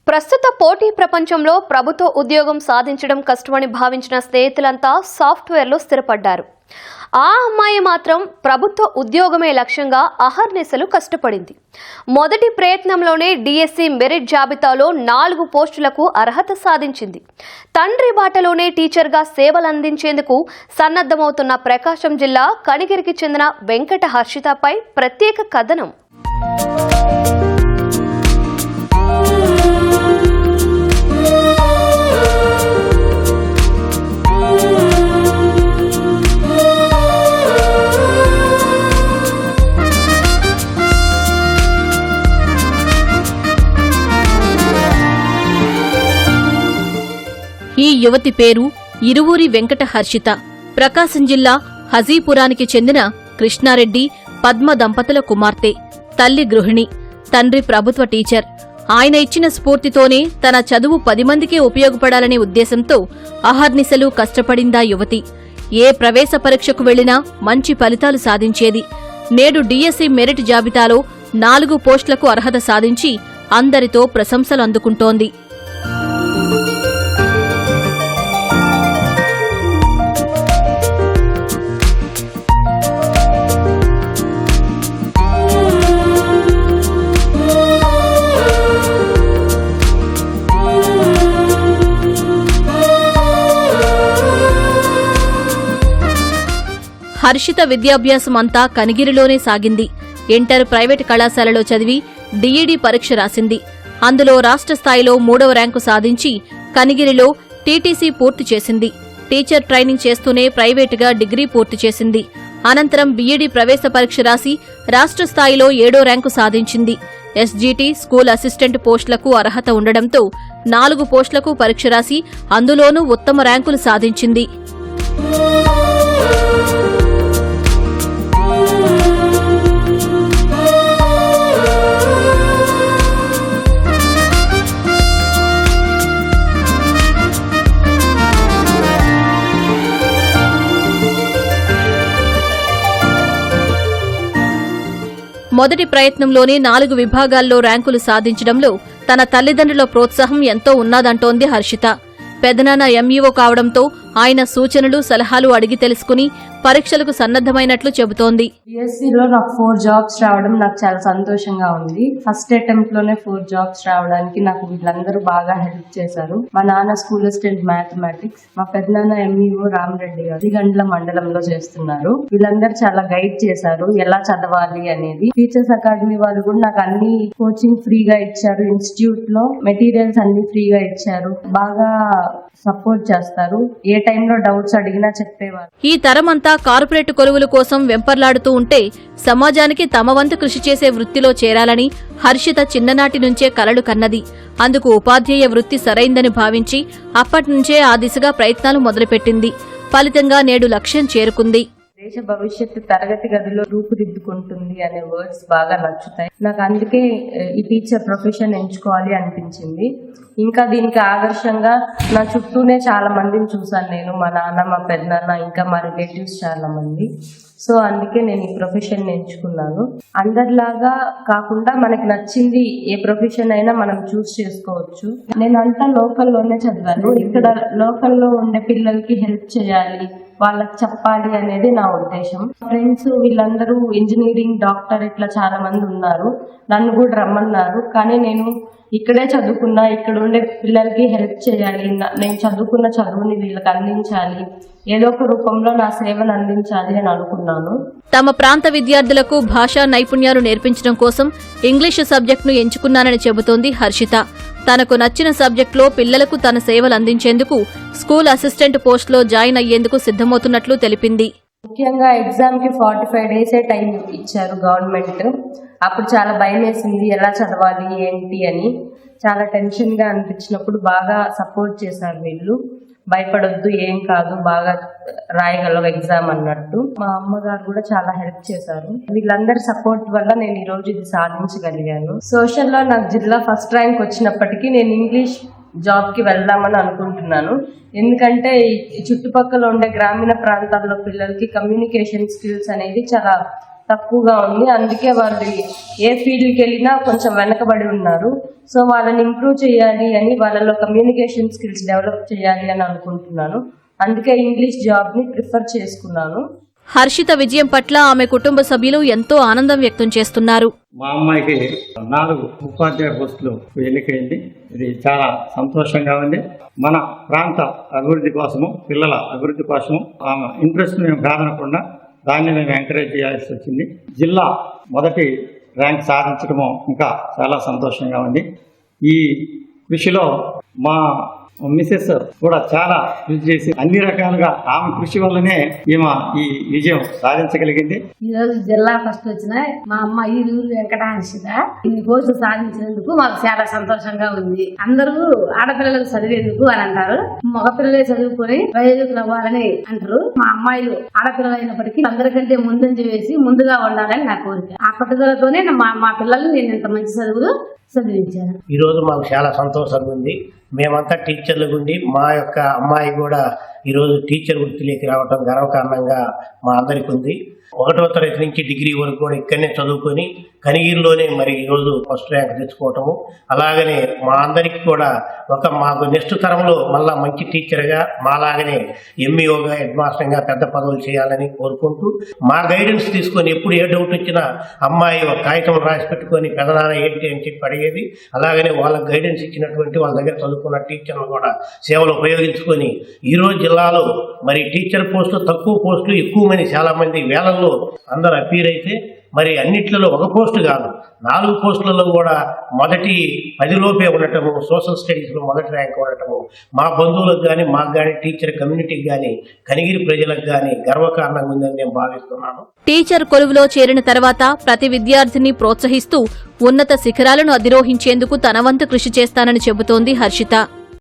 ప్రస్తుత పోటీ ప్రపంచంలో ప్రభుత్వ ఉద్యోగం సాధించడం కష్టమని భావించిన స్నేహితులంతా సాఫ్ట్వేర్లో స్థిరపడ్డారు. ఆ అమ్మాయి మాత్రం ప్రభుత్వ ఉద్యోగమే లక్ష్యంగా అహర్నిశలు కష్టపడింది. మొదటి ప్రయత్నంలోనే డిఎస్సి మెరిట్ జాబితాలో 4 పోస్టులకు అర్హత సాధించింది. తండ్రి బాటలోనే టీచర్గా సేవలు అందించేందుకు సన్నద్ధమవుతున్న ప్రకాశం జిల్లా కనిగిరికి చెందిన వెంకట హర్షితపై ప్రత్యేక కథనం. ఈ యువతి పేరు ఇరువూరి వెంకట హర్షిత. ప్రకాశం జిల్లా హజీపురానికి చెందిన కృష్ణారెడ్డి పద్మ దంపతుల కుమార్తె. తల్లి గృహిణి, తండ్రి ప్రభుత్వ టీచర్. ఆయన ఇచ్చిన స్ఫూర్తితోనే తన చదువు 10 మందికి ఉపయోగపడాలనే ఉద్దేశంతో అహర్నిశలు కష్టపడిందా యువతి. ఏ ప్రవేశ పరీక్షకు వెళ్లినా మంచి ఫలితాలు సాధించేది. నేడు డిఎస్సి మెరిట్ జాబితాలో 4 పోస్టులకు అర్హత సాధించి అందరితో ప్రశంసలు అందుకుంటోంది. హర్షిత విద్యాభ్యాసం అంతా కనిగిరిలోనే సాగింది. ఇంటర్ ప్రైవేటు కళాశాలలో చదివి డిఈడి పరీక్ష రాసింది. అందులో రాష్ట్ర స్థాయిలో 3వ ర్యాంకు సాధించి కనిగిరిలో టీటీసీ పూర్తి చేసింది. టీచర్ ట్రైనింగ్ చేస్తూనే ప్రైవేటుగా డిగ్రీ పూర్తి చేసింది. అనంతరం బీఈడీ ప్రవేశ పరీక్ష రాసి రాష్ట్ర స్థాయిలో 7వ ర్యాంకు సాధించింది. ఎస్జీటీ స్కూల్ అసిస్టెంట్ పోస్టులకు అర్హత ఉండడంతో 4 పోస్టులకు పరీక్ష రాసి అందులోనూ ఉత్తమ ర్యాంకులు సాధించింది. మొదటి ప్రయత్నంలోనే 4 విభాగాల్లో ర్యాంకులు సాధించడంలో తన తల్లిదండ్రుల ప్రోత్సాహం ఎంతో ఉన్నదంటోంది హర్షిత. పెదనాన్న ఎంఈఓ కావడంతో ఆయన సూచనలు సలహాలు అడిగి తెలుసుకుని పరీక్షలకు సన్నద్ధమైనట్లు చెబుతోంది. డిఎస్సిలో నాకు 4 జాబ్స్ రావడం నాకు చాలా సంతోషంగా ఉంది. ఫస్ట్ అటెంప్ట్ లోనే 4 జాబ్స్ రావడానికి నాకు వీళ్ళందరూ బాగా హెల్ప్ చేశారు. మా నాన్న స్కూల్ అసిస్టెంట్ మ్యాథమెటిక్స్, మా పెద్దనాన్న ఎంఈఓ రామరెడ్డి గారు దిగండ్ల మండలంలో చేస్తున్నారు. వీళ్ళందరూ చాలా గైడ్ చేశారు ఎలా చదవాలి అనేది. టీచర్స్ అకాడమీ వాళ్ళు కూడా నాకు అన్ని కోచింగ్ ఫ్రీగా ఇచ్చారు. ఇన్స్టిట్యూట్ లో మెటీరియల్స్ అన్ని ఫ్రీగా ఇచ్చారు. బాగా సపోర్ట్ చేస్తారు. ఏ టైంలో డౌట్స్ అడిగినా చెప్పేవారు. ఈ తరమంతా కార్పొరేట్ కొలువుల కోసం వెంపర్లాడుతూ ఉంటే సమాజానికి తమ వంతు కృషి చేసే వృత్తిలో చేరాలని హర్షిత చిన్ననాటి నుంచే కలలు కన్నది. అందుకు ఉపాధ్యాయ వృత్తి సరైందని భావించి అప్పటినుంచే ఆ దిశగా ప్రయత్నాలు మొదలుపెట్టింది. ఫలితంగా నేడు లక్ష్యం చేరుకుంది. దేశ భవిష్యత్తు తరగతి గదిలో రూపుదిద్దుకుంటుంది అనే వర్డ్స్ బాగా నచ్చుతాయి నాకు. అందుకే ఈ టీచర్ ప్రొఫెషన్ ఎంచుకోవాలి అనిపించింది. ఇంకా దీనికి ఆదర్శంగా నా చుట్టూనే చాలా మందిని చూసాను నేను. మా నాన్న, మా పెద్దనాన్న, ఇంకా మా రిలేటివ్స్ చాలా మంది. సో అందుకే నేను ఈ ప్రొఫెషన్ ఎంచుకున్నాను. అందరిలాగా కాకుండా మనకి నచ్చింది ఏ ప్రొఫెషన్ అయినా మనం చూస్ చేసుకోవచ్చు. నేను అంతా లోకల్లోనే చదివాను. ఇక్కడ లోకల్లో ఉండే పిల్లలకి హెల్ప్ చేయాలి, వాళ్ళకి చెప్పాలి అనేది నా ఉద్దేశం. ఫ్రెండ్స్ వీళ్ళందరూ ఇంజనీరింగ్, డాక్టర్ ఇట్లా చాలా మంది ఉన్నారు. నన్ను కూడా రమ్మన్నారు. కానీ నేను ఇక్కడే చదువుకున్నా, ఇక్కడ ఉండే పిల్లలకి హెల్ప్ చేయాలి, నేను చదువుకున్న చదువుని వీళ్ళకి అందించాలి, ఏదో ఒక రూపంలో నా సేవను అందించాలి అని అనుకున్నాను. తమ ప్రాంత విద్యార్థులకు భాషా నైపుణ్యాలు నేర్పించడం కోసం ఇంగ్లీషు సబ్జెక్టును ఎంచుకున్నానని చెబుతోంది హర్షిత. తనకు నచ్చిన సబ్జెక్టులో పిల్లలకు తన సేవలు అందించేందుకు స్కూల్ అసిస్టెంట్ పోస్టులో జాయిన్ అయ్యేందుకు సిద్ధమవుతున్నట్లు తెలిపింది. ముఖ్యంగా ఎగ్జామ్ కి 45 డేసే టైం ఇచ్చారు గవర్నమెంట్. అప్పుడు చాలా భయం వేసింది, ఎలా చదవాలి ఏంటి అని. చాలా టెన్షన్ గా అనిపించినప్పుడు బాగా సపోర్ట్ చేశారు వీళ్ళు. భయపడొద్దు, ఏం కాదు, బాగా రాయగలవు ఎగ్జామ్ అన్నట్టు. మా అమ్మగారు కూడా చాలా హెల్ప్ చేశారు. వీళ్ళందరి సపోర్ట్ వల్ల నేను ఈ రోజు ఇది సాధించగలిగాను. సోషల్లో నాకు జిల్లా ఫస్ట్ ర్యాంక్ వచ్చినప్పటికీ నేను ఇంగ్లీష్ జాబ్ కి వెళ్దామని అనుకుంటున్నాను. ఎందుకంటే చుట్టుపక్కల ఉండే గ్రామీణ ప్రాంతాల్లో పిల్లలకి కమ్యూనికేషన్ స్కిల్స్ అనేది చాలా తక్కువగా ఉంది. అందుకే వాళ్ళు ఏ ఫీల్డ్కి వెళ్ళినా కొంచెం వెనకబడి ఉన్నారు. సో వాళ్ళని ఇంప్రూవ్ చేయాలి అని, వాళ్ళలో కమ్యూనికేషన్ స్కిల్స్ డెవలప్ చేయాలి అని అనుకుంటున్నాను. అందుకే ఇంగ్లీష్ జాబ్ని ప్రిఫర్ చేసుకున్నాను. హర్షిత విజయం పట్ల ఆమె కుటుంబ సభ్యులు ఎంతో ఆనందం వ్యక్తం చేస్తున్నారు. మా అమ్మాయికి 4 ఉపాధ్యాయ పోస్టులు ఎన్నికైంది. ఇది చాలా సంతోషంగా ఉంది. మన ప్రాంత అభివృద్ధి కోసము, పిల్లల అభివృద్ధి కోసము ఆమె ఇంట్రెస్ట్ మేము కాదనకుండా దాన్ని మేము ఎంకరేజ్ చేయాల్సి వచ్చింది. జిల్లా మొదటి ర్యాంక్ సాధించడము ఇంకా చాలా సంతోషంగా ఉంది. ఈ కృషిలో మా మిసెస్ కూడా చాలా కృషి చేసి అన్ని రకాలుగా ఆమె కృషి వల్లనే ఈమె ఈ విజయం సాధించగలిగింది. ఈ రోజు జిల్లా ఫస్ట్ వచ్చిన మా అమ్మ ఈరూరు వెంకట హర్షిత ఇన్ని పోస్టులు సాధించినందుకు మాకు చాలా సంతోషంగా ఉంది. అందరూ ఆడపిల్లలకు చదివేందుకు అని అంటారు, మగపిల్లలే చదువుకొని ప్రయోజకులు అవ్వాలని అంటారు. మా అమ్మాయిలు ఆడపిల్లలు అయినప్పటికీ అందరికంటే ముందంజ వేసి ముందుగా ఉండాలని నా కోరిక. ఆ పట్టుదలతోనే మా పిల్లల్ని నేను ఇంత మంచి చదువులు చదివించాను. ఈ రోజు మాకు చాలా సంతోషంగా ఉంది. మేమంతా టీచర్లు ఉండి మా యొక్క అమ్మాయి కూడా ఈరోజు టీచర్ వృత్తిలోకి రావడం గర్వకారణంగా మా అందరికి ఉంది. 1వ తరగతి నుంచి డిగ్రీ వరకు కూడా ఇక్కడనే చదువుకొని కనిగిరిలోనే మరి ఈరోజు ఫస్ట్ ర్యాంక్ తెచ్చుకోవటము, అలాగనే మా అందరికి కూడా మాకు నెక్స్ట్ తరంలో మళ్ళా మంచి టీచర్గా మాలాగనే ఎంఈఓగా హెడ్ మాస్టర్గా పెద్ద పదవులు చేయాలని కోరుకుంటూ, మా గైడెన్స్ తీసుకొని ఎప్పుడు ఏ డౌట్ వచ్చినా అమ్మాయి ఒక కాగితం రాసి పెట్టుకొని పెదనాన్న ఏంటి అని చెప్పి అడిగేది. అలాగనే వాళ్ళకి గైడెన్స్ ఇచ్చినటువంటి వాళ్ళ దగ్గర చదువుకున్న టీచర్లు కూడా సేవలు ఉపయోగించుకొని ఈరోజు జిల్లాలో మరి టీచర్ పోస్టులు తక్కువ పోస్టులు, ఎక్కువ మంది చాలా మంది వేలల్లో అందరూ అపీర్ అయితే మరి అన్నిట్లలో 1 పోస్టు కాదు 4 పోస్టులలో కూడా మొదటి 10లోపే ఉండటము, సోషల్ స్టడీస్లో మొదటి ర్యాంక్ ఉండటము మా బంధువులకు కానీ మాకు కానీ టీచర్ కమ్యూనిటీకి కానీ కనిగిరి ప్రజలకు కానీ గర్వకారణంగా ఉందని నేను భావిస్తున్నాను. టీచర్ కొలువులో చేరిన తర్వాత ప్రతి విద్యార్థిని ప్రోత్సహిస్తూ ఉన్నత శిఖరాలను అధిరోహించేందుకు తన వంతు కృషి చేస్తానని చెబుతోంది హర్షిత.